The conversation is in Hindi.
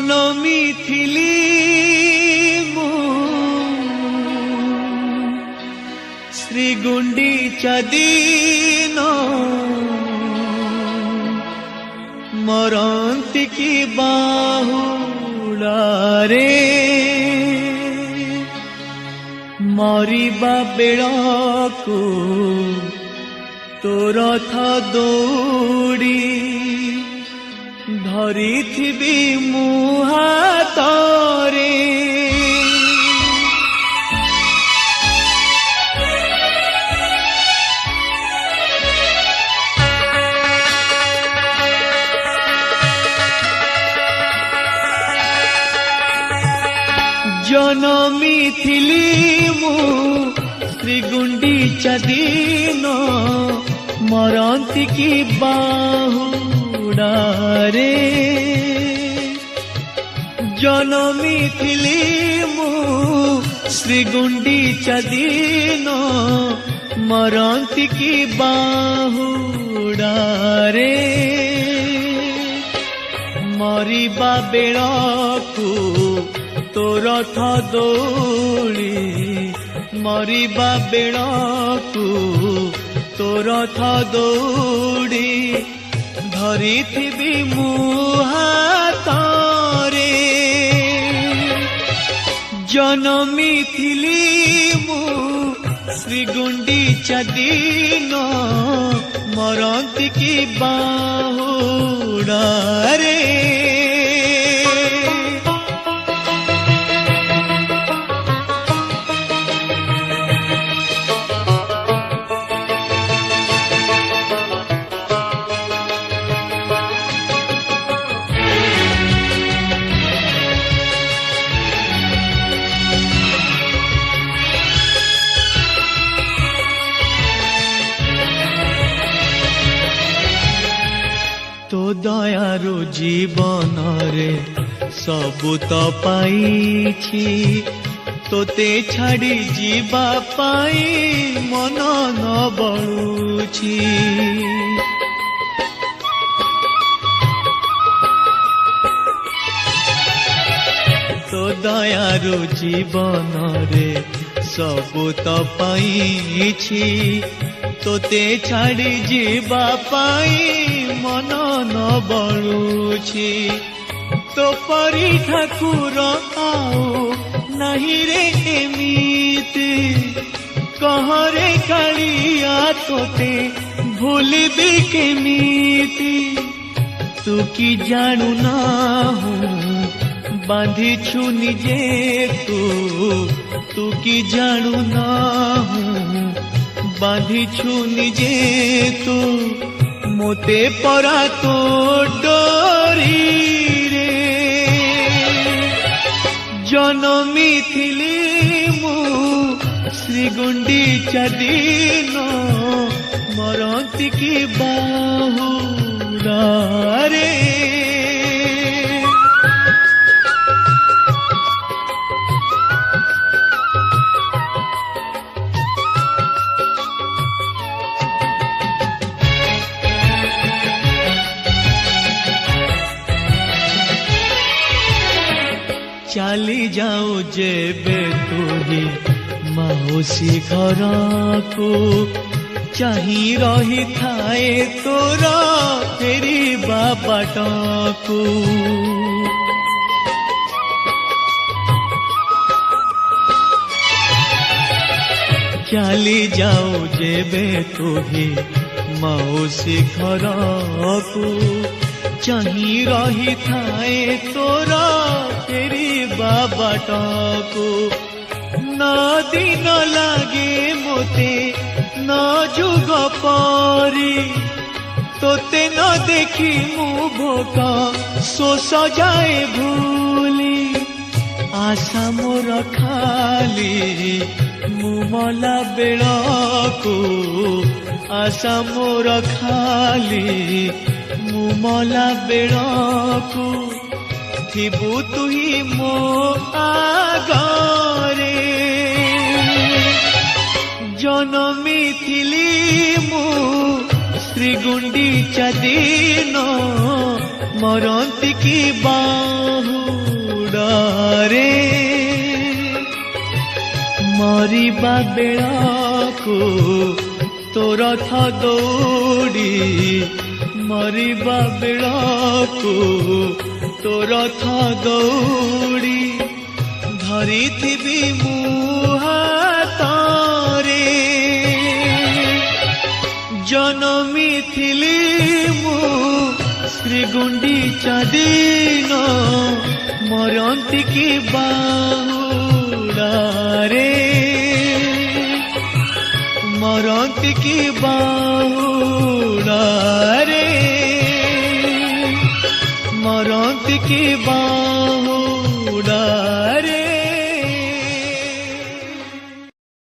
जनमी थिली मु श्री गुंडीचा दिन मरंती की बाहुड़ारे मरिबा बेळकु तो रथ दौड़ी धरिथिबी मु हातरे जनमी थिली मु श्री गुंडीचा दिन मरंती की बाहुड़ारे जनमी थिली मु श्री गुंडीचा दिन मरंती की बाहुड़ारे मरिबा बेळकु तो रथ दौड़ी मरिबा बेळकु तो रथ दौड़ी धरिथिबी मु हातरे जनमी थिली मु श्री गुंडीचा दिन मरंती की बाहुड़ारे तो दयारु जीवन रे सबु तो पाइछि तोते छाड़ी जीवा पाई मन न बळुछि तो दयारु जीवन रे सबु तो पाइछि तोते छाड़ी जीवा पाई मन न बळुछि तो परी ठाकुर आओ नहीं रे एमिति कहरे कालिया तोते भूलिबी केमिति तू की जानू ना हूँ बांधिछु निजे तू की जानू ना हूँ बांधिछु निजे तू मोते परा तो डोरी रे जनमी थिली मु श्री गुंडीचा दिन मरंती की बाहुड़ारे चली जाओ जेबे तुही मौसी घर को चाही रही थाए तोरा तेरी बाबाट को चली जाओ जेबे तुही मौसी घर को चाही रही थाए तोरा तेरी बाबाट को न दिन लागे मोते न जुग परी तोते न देखी मु भोक शोष जाए भूली आशा मोर खाली मु मला बेळकु आशा मोर खाली मु मला बेळकु थिबु तुही मो आगरे जनमी थिली मु श्री गुंडीचा दिन मरंती की बाहुडारे मरिबा बेळाको तो रथ दौड़ी मरिबा बेळाको तो रथ दौड़ी धरी थिबी मुहातारे जनमी थिली मु श्री गुंडीचा दिन मरंती की बाहुडारे मरंती की बाहुडारे मरंती की बाहुडारे।